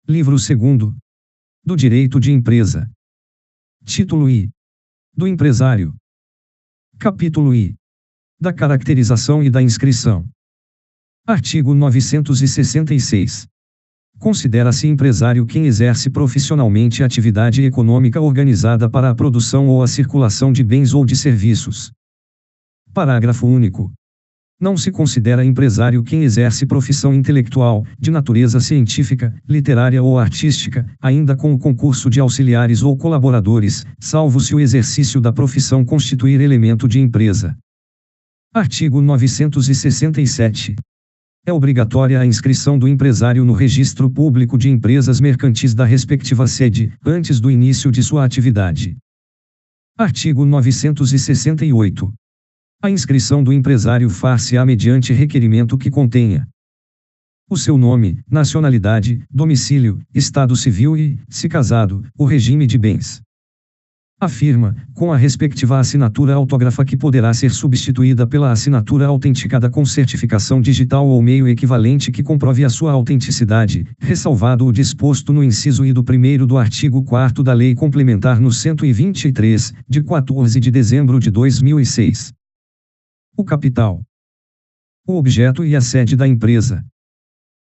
Livro 2º. Do Direito de Empresa. Título I. Do Empresário. Capítulo I. Da Caracterização e da Inscrição. Artigo 966. Considera-se empresário quem exerce profissionalmente atividade econômica organizada para a produção ou a circulação de bens ou de serviços. Parágrafo único. Não se considera empresário quem exerce profissão intelectual, de natureza científica, literária ou artística, ainda com o concurso de auxiliares ou colaboradores, salvo se o exercício da profissão constituir elemento de empresa. Artigo 967. É obrigatória a inscrição do empresário no Registro Público de Empresas Mercantis da respectiva sede, antes do início de sua atividade. Artigo 968. A inscrição do empresário far-se-á mediante requerimento que contenha o seu nome, nacionalidade, domicílio, estado civil e, se casado, o regime de bens. A firma, com a respectiva assinatura autógrafa que poderá ser substituída pela assinatura autenticada com certificação digital ou meio equivalente que comprove a sua autenticidade, ressalvado o disposto no inciso I do 1º do artigo 4º da Lei Complementar no 123, de 14 de dezembro de 2006. O capital. O objeto e a sede da empresa.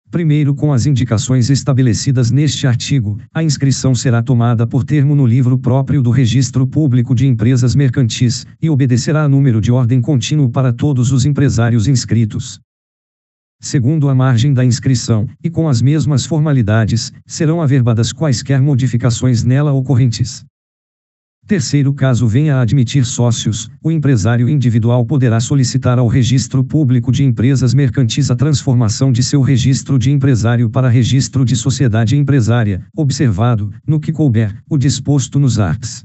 Primeiro, com as indicações estabelecidas neste artigo, a inscrição será tomada por termo no livro próprio do Registro Público de Empresas Mercantis, e obedecerá a número de ordem contínuo para todos os empresários inscritos. Segundo, a margem da inscrição, e com as mesmas formalidades, serão averbadas quaisquer modificações nela ocorrentes. Terceiro, caso venha a admitir sócios, o empresário individual poderá solicitar ao Registro Público de Empresas Mercantis a transformação de seu registro de empresário para registro de sociedade empresária, observado, no que couber, o disposto nos arts.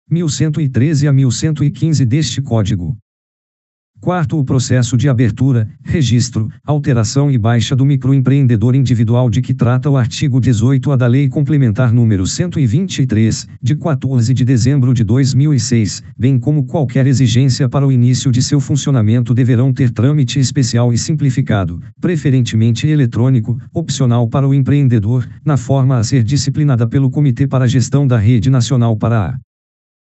1113 a 1115 deste Código. Quarto, o processo de abertura, registro, alteração e baixa do microempreendedor individual de que trata o artigo 18A da Lei Complementar número 123, de 14 de dezembro de 2006, bem como qualquer exigência para o início de seu funcionamento deverão ter trâmite especial e simplificado, preferentemente eletrônico, opcional para o empreendedor, na forma a ser disciplinada pelo Comitê para a Gestão da Rede Nacional para a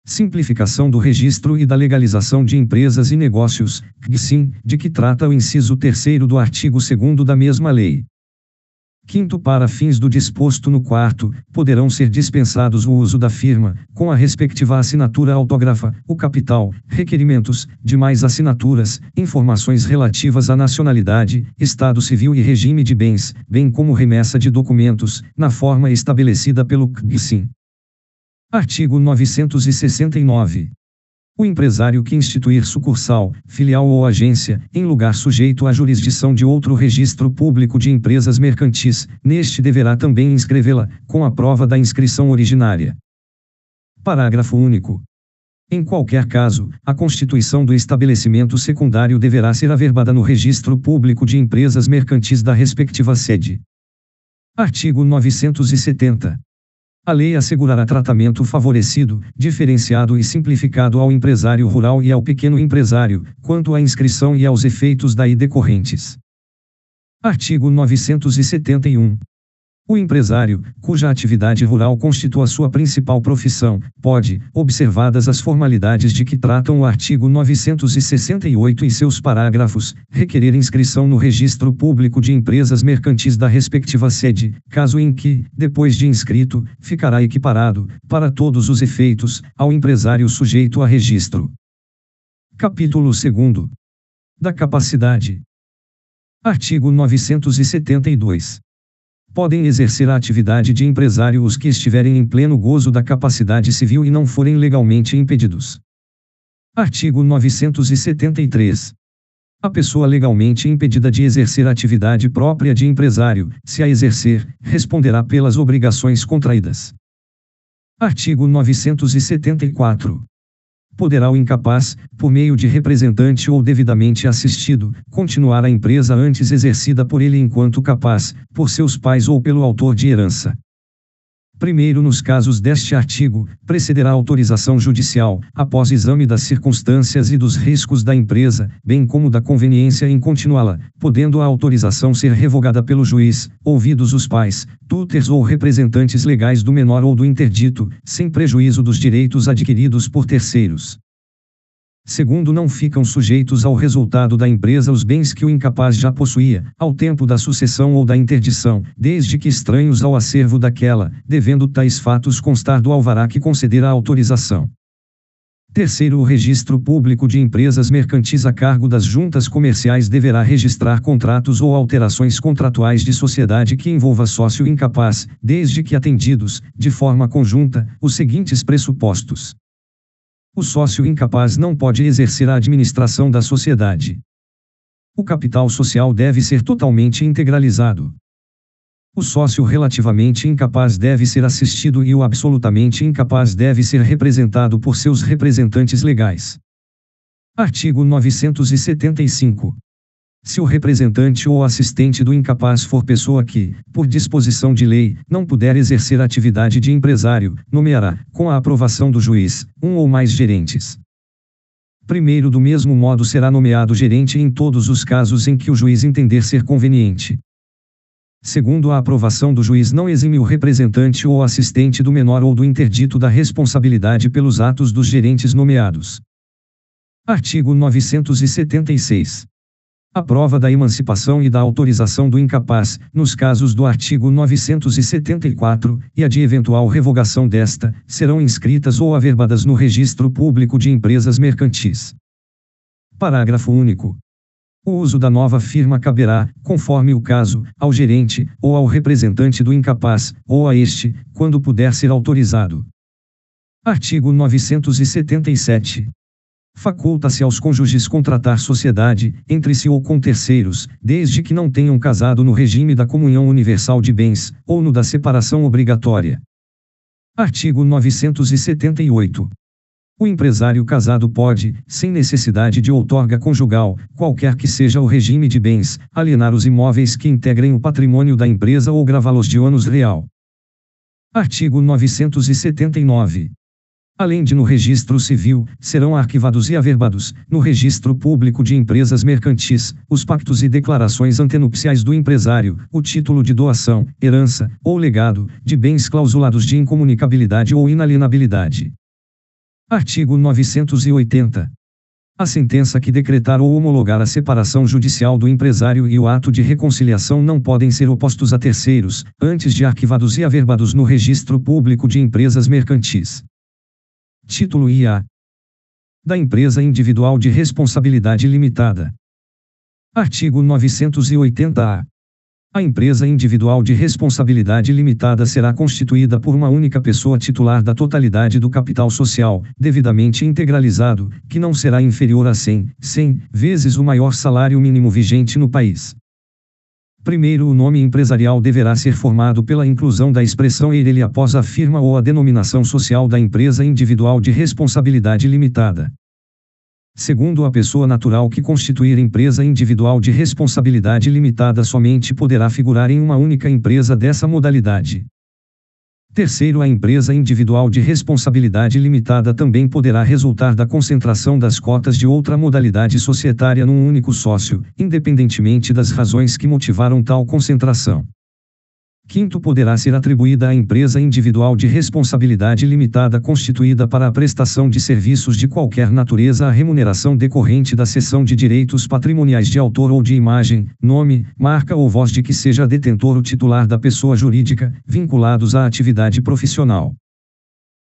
Simplificação do Registro e da Legalização de Empresas e Negócios, GSIM, de que trata o inciso 3º do artigo 2º da mesma lei. Quinto, para fins do disposto no 4º, poderão ser dispensados o uso da firma, com a respectiva assinatura autógrafa, o capital, requerimentos, demais assinaturas, informações relativas à nacionalidade, estado civil e regime de bens, bem como remessa de documentos, na forma estabelecida pelo GSIM. Artigo 969. O empresário que instituir sucursal, filial ou agência, em lugar sujeito à jurisdição de outro registro público de empresas mercantis, neste deverá também inscrevê-la, com a prova da inscrição originária. Parágrafo único. Em qualquer caso, a constituição do estabelecimento secundário deverá ser averbada no Registro Público de Empresas Mercantis da respectiva sede. Artigo 970. A lei assegurará tratamento favorecido, diferenciado e simplificado ao empresário rural e ao pequeno empresário, quanto à inscrição e aos efeitos daí decorrentes. Artigo 971. O empresário, cuja atividade rural constitua sua principal profissão, pode, observadas as formalidades de que tratam o artigo 968 e seus parágrafos, requerer inscrição no Registro Público de Empresas Mercantis da respectiva sede, caso em que, depois de inscrito, ficará equiparado, para todos os efeitos, ao empresário sujeito a registro. Capítulo 2º. Da capacidade. Artigo 972. Podem exercer a atividade de empresário os que estiverem em pleno gozo da capacidade civil e não forem legalmente impedidos. Artigo 973. A pessoa legalmente impedida de exercer a atividade própria de empresário, se a exercer, responderá pelas obrigações contraídas. Artigo 974. Poderá o incapaz, por meio de representante ou devidamente assistido, continuar a empresa antes exercida por ele enquanto capaz, por seus pais ou pelo autor de herança. Primeiro, nos casos deste artigo, precederá autorização judicial, após exame das circunstâncias e dos riscos da empresa, bem como da conveniência em continuá-la, podendo a autorização ser revogada pelo juiz, ouvidos os pais, tutores ou representantes legais do menor ou do interdito, sem prejuízo dos direitos adquiridos por terceiros. Segundo, não ficam sujeitos ao resultado da empresa os bens que o incapaz já possuía, ao tempo da sucessão ou da interdição, desde que estranhos ao acervo daquela, devendo tais fatos constar do alvará que conceder a autorização. Terceiro, o registro público de empresas mercantis a cargo das juntas comerciais deverá registrar contratos ou alterações contratuais de sociedade que envolva sócio incapaz, desde que atendidos, de forma conjunta, os seguintes pressupostos. O sócio incapaz não pode exercer a administração da sociedade. O capital social deve ser totalmente integralizado. O sócio relativamente incapaz deve ser assistido e o absolutamente incapaz deve ser representado por seus representantes legais. Artigo 975. Se o representante ou assistente do incapaz for pessoa que, por disposição de lei, não puder exercer atividade de empresário, nomeará, com a aprovação do juiz, um ou mais gerentes. Primeiro, do mesmo modo será nomeado gerente em todos os casos em que o juiz entender ser conveniente. Segundo, a aprovação do juiz não exime o representante ou assistente do menor ou do interdito da responsabilidade pelos atos dos gerentes nomeados. Artigo 976. A prova da emancipação e da autorização do incapaz, nos casos do artigo 974, e a de eventual revogação desta, serão inscritas ou averbadas no Registro Público de Empresas Mercantis. Parágrafo único. O uso da nova firma caberá, conforme o caso, ao gerente, ou ao representante do incapaz, ou a este, quando puder ser autorizado. Artigo 977. Faculta-se aos cônjuges contratar sociedade, entre si ou com terceiros, desde que não tenham casado no regime da comunhão universal de bens, ou no da separação obrigatória. Artigo 978. O empresário casado pode, sem necessidade de outorga conjugal, qualquer que seja o regime de bens, alienar os imóveis que integrem o patrimônio da empresa ou gravá-los de ônus real. Artigo 979. Além de no registro civil, serão arquivados e averbados, no registro público de empresas mercantis, os pactos e declarações antenupciais do empresário, o título de doação, herança, ou legado, de bens clausulados de incomunicabilidade ou inalienabilidade. Artigo 980. A sentença que decretar ou homologar a separação judicial do empresário e o ato de reconciliação não podem ser opostos a terceiros, antes de arquivados e averbados no registro público de empresas mercantis. Título IA. Da empresa individual de responsabilidade limitada. Artigo 980-A. A empresa individual de responsabilidade limitada será constituída por uma única pessoa titular da totalidade do capital social, devidamente integralizado, que não será inferior a 100 vezes o maior salário mínimo vigente no país. Primeiro, o nome empresarial deverá ser formado pela inclusão da expressão EIRELI após a firma ou a denominação social da empresa individual de responsabilidade limitada. Segundo, a pessoa natural que constituir empresa individual de responsabilidade limitada somente poderá figurar em uma única empresa dessa modalidade. Terceiro, a empresa individual de responsabilidade limitada também poderá resultar da concentração das cotas de outra modalidade societária num único sócio, independentemente das razões que motivaram tal concentração. Quinto, poderá ser atribuída à empresa individual de responsabilidade limitada constituída para a prestação de serviços de qualquer natureza a remuneração decorrente da cessão de direitos patrimoniais de autor ou de imagem, nome, marca ou voz de que seja detentor o titular da pessoa jurídica, vinculados à atividade profissional.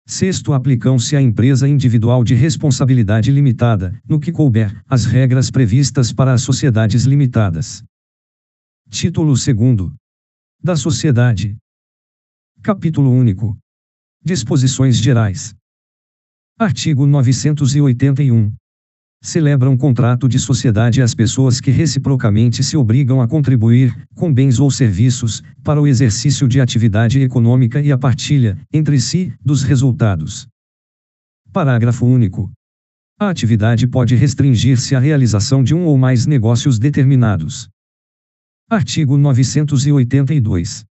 Sexto, aplicam-se à empresa individual de responsabilidade limitada, no que couber, as regras previstas para as sociedades limitadas. Título 2º. Da sociedade. Capítulo único. Disposições gerais. Artigo 981. Celebram contrato de sociedade as pessoas que reciprocamente se obrigam a contribuir, com bens ou serviços, para o exercício de atividade econômica e a partilha, entre si, dos resultados. Parágrafo único. A atividade pode restringir-se à realização de um ou mais negócios determinados. Artigo 982.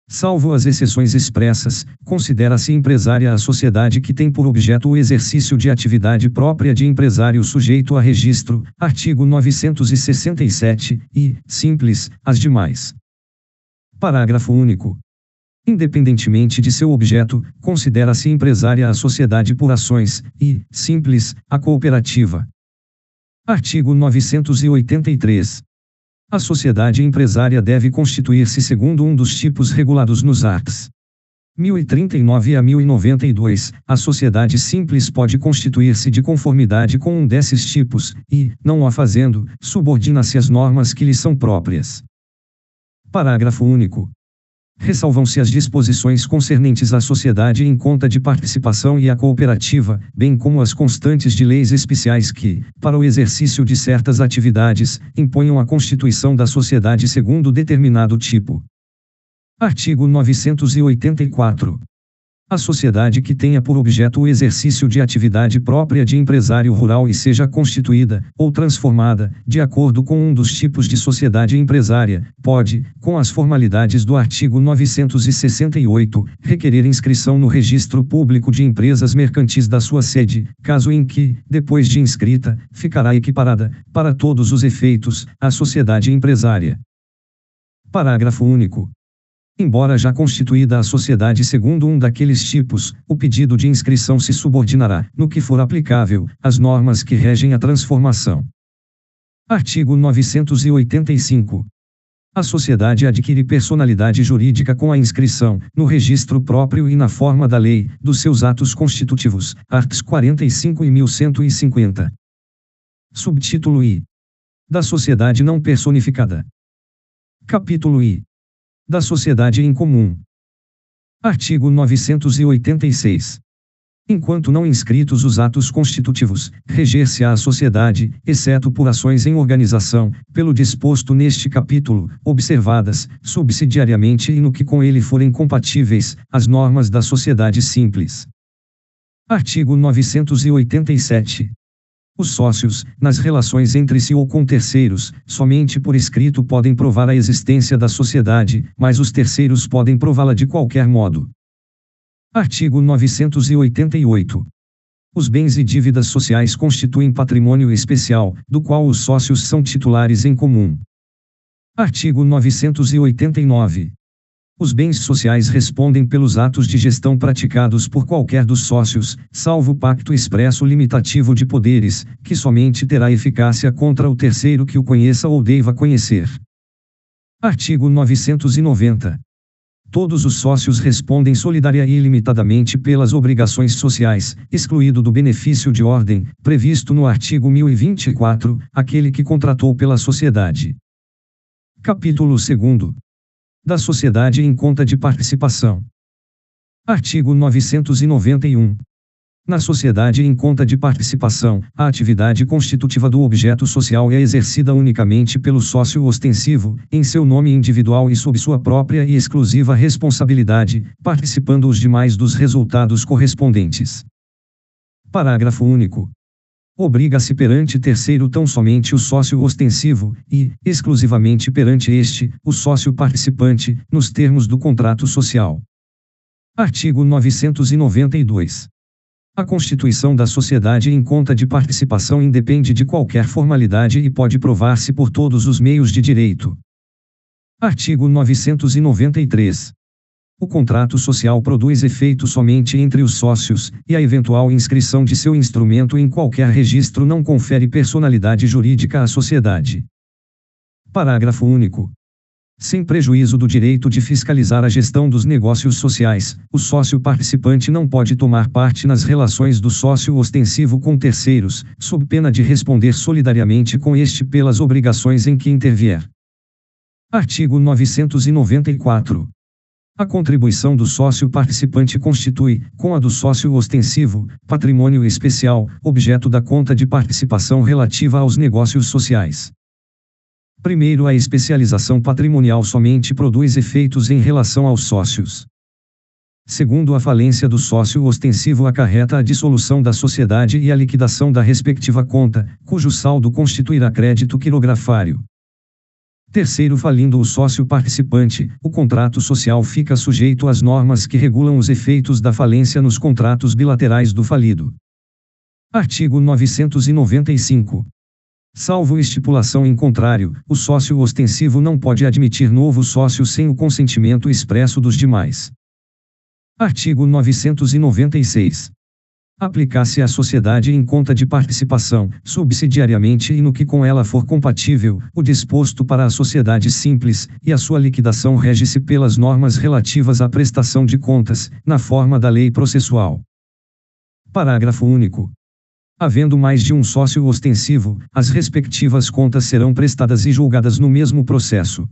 Salvo as exceções expressas, considera-se empresária a sociedade que tem por objeto o exercício de atividade própria de empresário sujeito a registro, artigo 967, e, simples, as demais. Parágrafo único. Independentemente de seu objeto, considera-se empresária a sociedade por ações, e, simples, a cooperativa. Artigo 983. A sociedade empresária deve constituir-se segundo um dos tipos regulados nos arts. 1039 a 1092, a sociedade simples pode constituir-se de conformidade com um desses tipos, e, não o fazendo, subordina-se às normas que lhe são próprias. Parágrafo único. Ressalvam-se as disposições concernentes à sociedade em conta de participação e à cooperativa, bem como as constantes de leis especiais que, para o exercício de certas atividades, imponham a constituição da sociedade segundo determinado tipo. Artigo 984. A sociedade que tenha por objeto o exercício de atividade própria de empresário rural e seja constituída, ou transformada, de acordo com um dos tipos de sociedade empresária, pode, com as formalidades do artigo 968, requerer inscrição no Registro Público de Empresas Mercantis da sua sede, caso em que, depois de inscrita, ficará equiparada, para todos os efeitos, à sociedade empresária. Parágrafo único. Embora já constituída a sociedade segundo um daqueles tipos, o pedido de inscrição se subordinará, no que for aplicável, às normas que regem a transformação. Artigo 985. A sociedade adquire personalidade jurídica com a inscrição, no registro próprio e na forma da lei, dos seus atos constitutivos, arts. 45 e 1150. Subtítulo I. Da sociedade não personificada. Capítulo I. Da sociedade em comum. Artigo 986. Enquanto não inscritos os atos constitutivos, reger-se-á a sociedade, exceto por ações em organização, pelo disposto neste capítulo, observadas, subsidiariamente e no que com ele forem compatíveis, as normas da sociedade simples. Artigo 987. Os sócios, nas relações entre si ou com terceiros, somente por escrito podem provar a existência da sociedade, mas os terceiros podem prová-la de qualquer modo. Artigo 988. Os bens e dívidas sociais constituem patrimônio especial, do qual os sócios são titulares em comum. Artigo 989. Os bens sociais respondem pelos atos de gestão praticados por qualquer dos sócios, salvo pacto expresso limitativo de poderes, que somente terá eficácia contra o terceiro que o conheça ou deva conhecer. Artigo 990. Todos os sócios respondem solidária e ilimitadamente pelas obrigações sociais, excluído do benefício de ordem, previsto no artigo 1024, aquele que contratou pela sociedade. Capítulo 2. Da sociedade em conta de participação. Artigo 991. Na sociedade em conta de participação, a atividade constitutiva do objeto social é exercida unicamente pelo sócio ostensivo, em seu nome individual e sob sua própria e exclusiva responsabilidade, participando os demais dos resultados correspondentes. Parágrafo único. Obriga-se perante terceiro tão somente o sócio ostensivo, e, exclusivamente perante este, o sócio participante, nos termos do contrato social. Artigo 992. A constituição da sociedade em conta de participação independe de qualquer formalidade e pode provar-se por todos os meios de direito. Artigo 993. O contrato social produz efeito somente entre os sócios, e a eventual inscrição de seu instrumento em qualquer registro não confere personalidade jurídica à sociedade. Parágrafo único. Sem prejuízo do direito de fiscalizar a gestão dos negócios sociais, o sócio participante não pode tomar parte nas relações do sócio ostensivo com terceiros, sob pena de responder solidariamente com este pelas obrigações em que intervier. Artigo 994. A contribuição do sócio participante constitui, com a do sócio ostensivo, patrimônio especial, objeto da conta de participação relativa aos negócios sociais. Primeiro, a especialização patrimonial somente produz efeitos em relação aos sócios. Segundo, a falência do sócio ostensivo acarreta a dissolução da sociedade e a liquidação da respectiva conta, cujo saldo constituirá crédito quirografário. Terceiro, falindo o sócio participante, o contrato social fica sujeito às normas que regulam os efeitos da falência nos contratos bilaterais do falido. Artigo 995. Salvo estipulação em contrário, o sócio ostensivo não pode admitir novo sócio sem o consentimento expresso dos demais. Artigo 996. Aplicar-se à sociedade em conta de participação, subsidiariamente e no que com ela for compatível, o disposto para a sociedade simples, e a sua liquidação rege-se pelas normas relativas à prestação de contas, na forma da lei processual. Parágrafo único. Havendo mais de um sócio ostensivo, as respectivas contas serão prestadas e julgadas no mesmo processo.